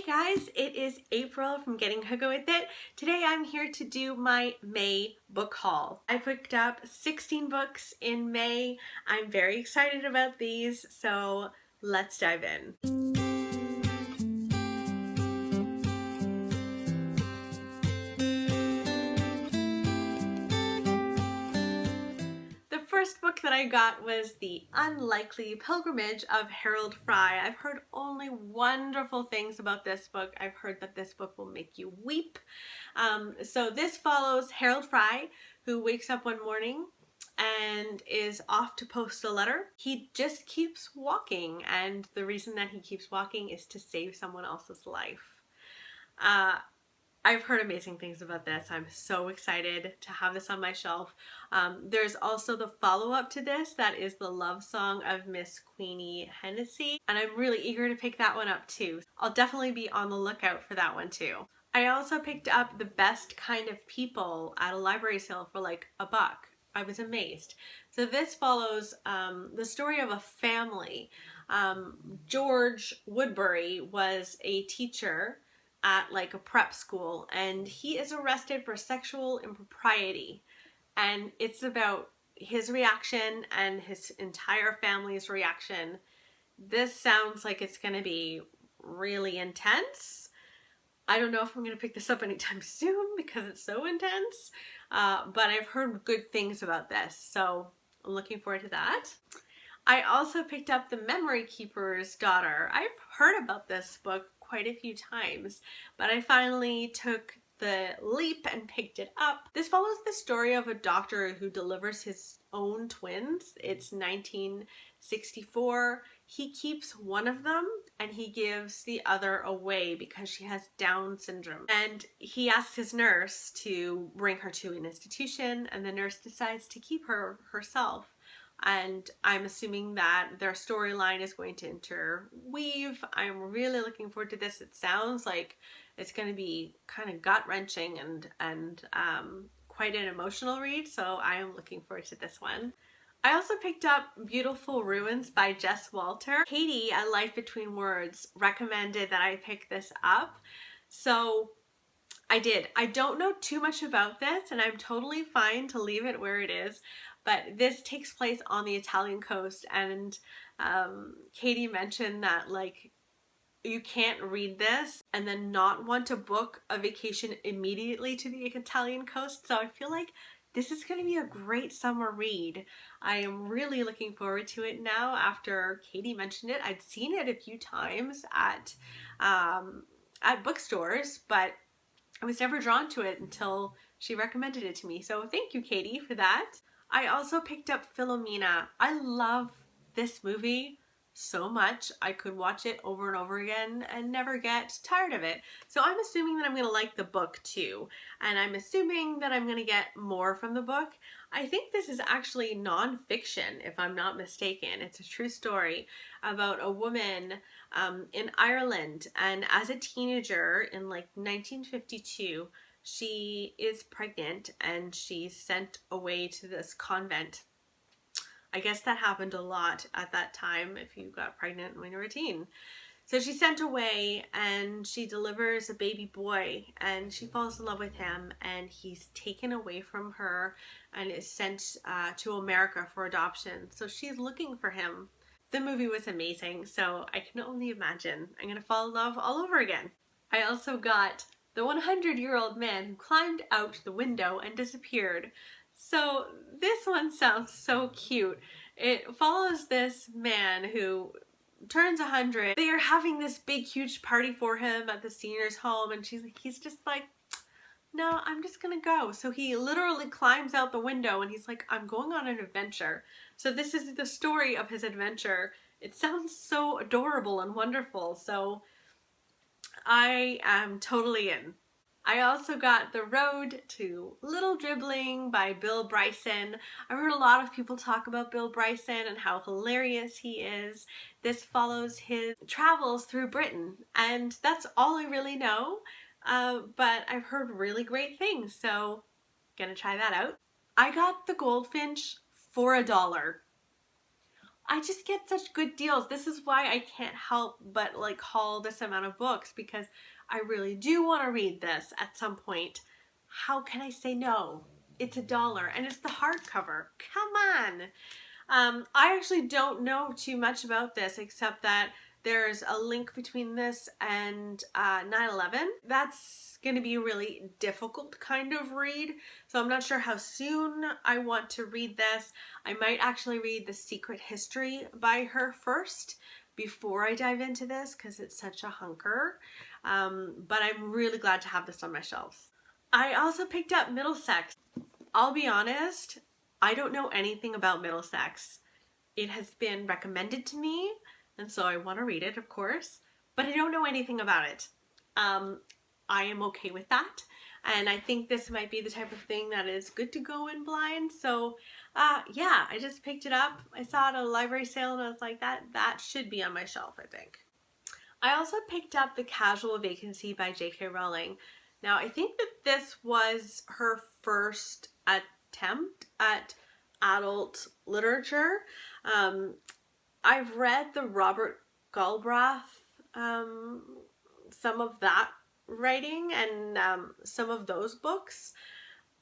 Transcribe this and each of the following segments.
Hey guys, it is April from Getting Hooga With It. Today I'm here to do my May book haul. I picked up 16 books in May. I'm very excited about these, so let's dive in. The first book that I got was The Unlikely Pilgrimage of Harold Frye. I've heard only wonderful things about this book. I've heard that this book will make you weep. So this follows Harold Frye, who wakes up one morning and is off to post a letter. He just keeps walking, and the reason that he keeps walking is to save someone else's life. I've heard amazing things about this. I'm so excited to have this on my shelf. There's also the follow-up to this that is The Love Song of Miss Queenie Hennessy, and I'm really eager to pick that one up too. I'll definitely be on the lookout for that one too. I also picked up The Best Kind of People at a library sale for like $1. I was amazed. So this follows the story of a family. George Woodbury was a teacher at like a prep school, and he is arrested for sexual impropriety, and it's about his reaction and his entire family's reaction. This sounds like it's going to be really intense. I don't know if I'm going to pick this up anytime soon because it's so intense, but I've heard good things about this, so I'm looking forward to that. I also picked up The Memory Keeper's Daughter. I've heard about this book quite a few times, but I finally took the leap and picked it up. This follows the story of a doctor who delivers his own twins. It's 1964. He keeps one of them and he gives the other away because she has Down syndrome. And he asks his nurse to bring her to an institution, and the nurse decides to keep her herself. And I'm assuming that their storyline is going to interweave. I'm really looking forward to this. It sounds like it's going to be kind of gut-wrenching and quite an emotional read, so I am looking forward to this one. I also picked up Beautiful Ruins by Jess Walter. Katie at Life Between Words recommended that I pick this up, so I did. I don't know too much about this, and I'm totally fine to leave it where it is. But this takes place on the Italian coast, and Katie mentioned that like you can't read this and then not want to book a vacation immediately to the Italian coast. So I feel like this is going to be a great summer read. I am really looking forward to it now after Katie mentioned it. I'd seen it a few times at bookstores, but I was never drawn to it until she recommended it to me. So thank you, Katie, for that. I also picked up Philomena. I love this movie so much. I could watch it over and over again and never get tired of it. So I'm assuming that I'm going to like the book too. And I'm assuming that I'm going to get more from the book. I think this is actually non-fiction, if I'm not mistaken. It's a true story about a woman in Ireland. And as a teenager in like 1952, she is pregnant and she's sent away to this convent. I guess that happened a lot at that time if you got pregnant when you were a teen. So she's sent away and she delivers a baby boy, and she falls in love with him, and he's taken away from her and is sent to America for adoption. So she's looking for him. The movie was amazing, so I can only imagine I'm going to fall in love all over again. I also got The 100-Year-Old Man Who Climbed Out the Window and Disappeared. So this one sounds so cute. It follows this man who turns 100. They are having this big huge party for him at the senior's home, and he's just like, no, I'm just gonna go. So he literally climbs out the window and he's like, I'm going on an adventure. So this is the story of his adventure. It sounds so adorable and wonderful, so I am totally in. I also got The Road to Little Dribbling by Bill Bryson. I've heard a lot of people talk about Bill Bryson and how hilarious he is. This follows his travels through Britain, and that's all I really know, but I've heard really great things, so gonna try that out. I got The Goldfinch for $1. I just get such good deals. This is why I can't help but like haul this amount of books, because I really do want to read this at some point. How can I say no? It's $1 and it's the hardcover. Come on. I actually don't know too much about this except that there's a link between this and 9/11. That's going to be a really difficult kind of read, so I'm not sure how soon I want to read this. I might actually read The Secret History by her first before I dive into this because it's such a hunker, but I'm really glad to have this on my shelves. I also picked up Middlesex. I'll be honest, I don't know anything about Middlesex. It has been recommended to me, and so I want to read it, of course, but I don't know anything about it. I am okay with that, and I think this might be the type of thing that is good to go in blind, so yeah, I just picked it up. I saw it at a library sale, and I was like, that should be on my shelf, I think. I also picked up The Casual Vacancy by J.K. Rowling. Now, I think that this was her first attempt at adult literature. I've read the Robert Galbraith, some of that writing and some of those books,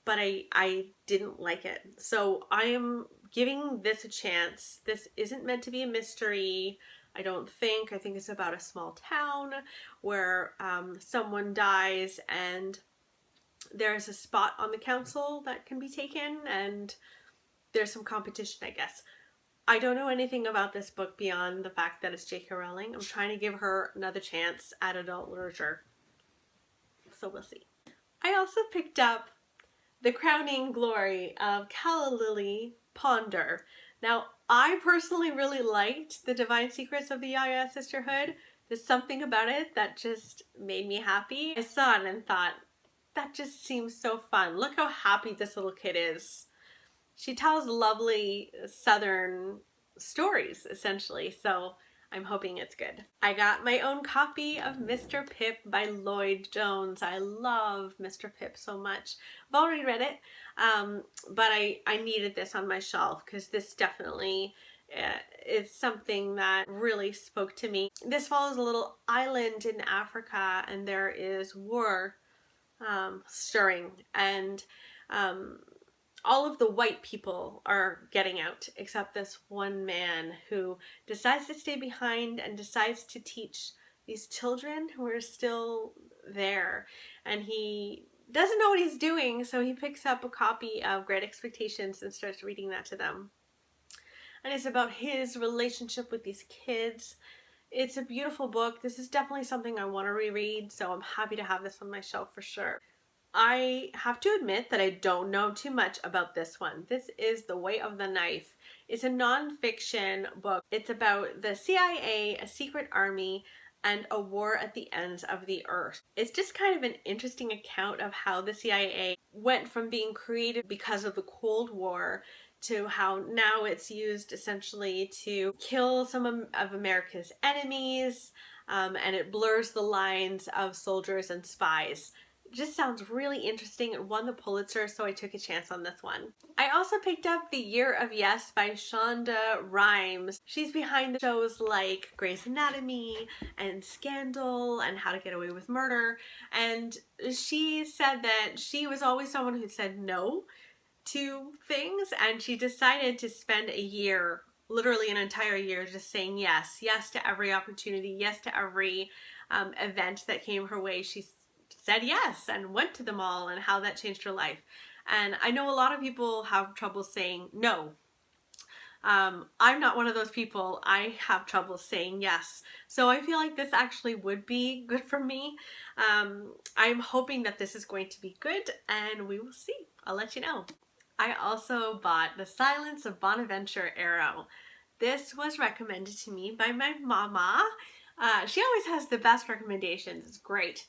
but I didn't like it. So I am giving this a chance. This isn't meant to be a mystery, I don't think. I think it's about a small town where someone dies and there's a spot on the council that can be taken, and there's some competition, I guess. I don't know anything about this book beyond the fact that it's J.K. Rowling. I'm trying to give her another chance at adult literature, so we'll see. I also picked up The Crowning Glory of Calla Ponder. Now, I personally really liked The Divine Secrets of the Yaya Sisterhood. There's something about it that just made me happy. I saw it and thought, that just seems so fun. Look how happy this little kid is. She tells lovely Southern stories, essentially, so I'm hoping it's good. I got my own copy of Mr. Pip by Lloyd Jones. I love Mr. Pip so much. I've already read it, but I needed this on my shelf because this definitely is something that really spoke to me. This follows a little island in Africa, and there is war stirring, and all of the white people are getting out except this one man who decides to stay behind and decides to teach these children who are still there, and he doesn't know what he's doing, so he picks up a copy of Great Expectations and starts reading that to them, and it's about his relationship with these kids. It's a beautiful book. This is definitely something I want to reread, so I'm happy to have this on my shelf for sure. I have to admit that I don't know too much about this one. This is The Way of the Knife. It's a non-fiction book. It's about the CIA, a secret army, and a war at the ends of the earth. It's just kind of an interesting account of how the CIA went from being created because of the Cold War to how now it's used essentially to kill some of America's enemies, and it blurs the lines of soldiers and spies. It just sounds really interesting. It won the Pulitzer, so I took a chance on this one. I also picked up The Year of Yes by Shonda Rhimes. She's behind the shows like Grey's Anatomy and Scandal and How to Get Away with Murder, and she said that she was always someone who said no to things, and she decided to spend a year, literally an entire year, just saying yes. Yes to every opportunity, yes to every event that came her way. She said yes and went to them all, and how that changed her life. And I know a lot of people have trouble saying no. I'm not one of those people. I have trouble saying yes. So I feel like this actually would be good for me. I'm hoping that this is going to be good, and we will see. I'll let you know. I also bought The Silence of Bonaventure Arrow. This was recommended to me by my mama. She always has the best recommendations. It's great.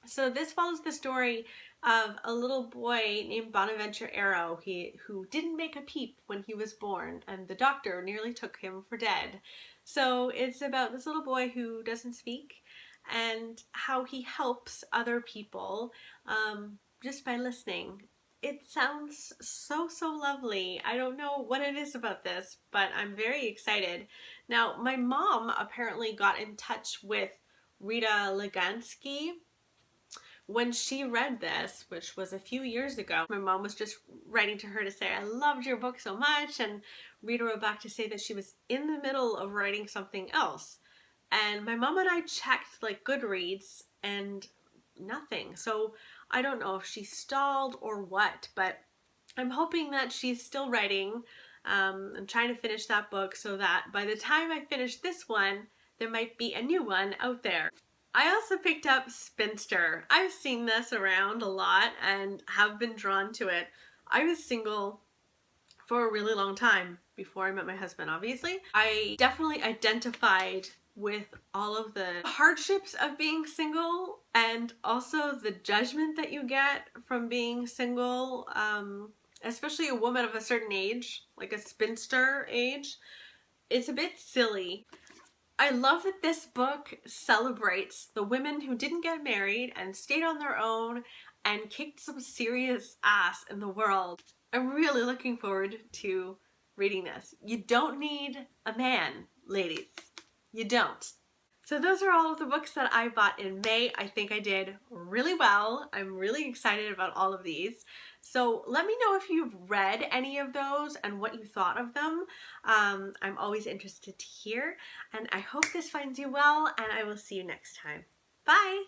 So this follows the story of a little boy named Bonaventure Arrow who didn't make a peep when he was born, and the doctor nearly took him for dead. So it's about this little boy who doesn't speak and how he helps other people just by listening. It sounds so, so lovely. I don't know what it is about this, but I'm very excited. Now, my mom apparently got in touch with Rita Legansky when she read this, which was a few years ago. My mom was just writing to her to say, I loved your book so much, and Rita wrote back to say that she was in the middle of writing something else. And my mom and I checked like Goodreads and nothing. So I don't know if she stalled or what, but I'm hoping that she's still writing. I'm trying to finish that book so that by the time I finish this one, there might be a new one out there. I also picked up Spinster. I've seen this around a lot and have been drawn to it. I was single for a really long time before I met my husband, obviously. I definitely identified with all of the hardships of being single and also the judgment that you get from being single, especially a woman of a certain age, like a spinster age. It's a bit silly. I love that this book celebrates the women who didn't get married and stayed on their own and kicked some serious ass in the world. I'm really looking forward to reading this. You don't need a man, ladies. You don't. So those are all of the books that I bought in May. I think I did really well. I'm really excited about all of these. So let me know if you've read any of those and what you thought of them. I'm always interested to hear, and I hope this finds you well, and I will see you next time. Bye!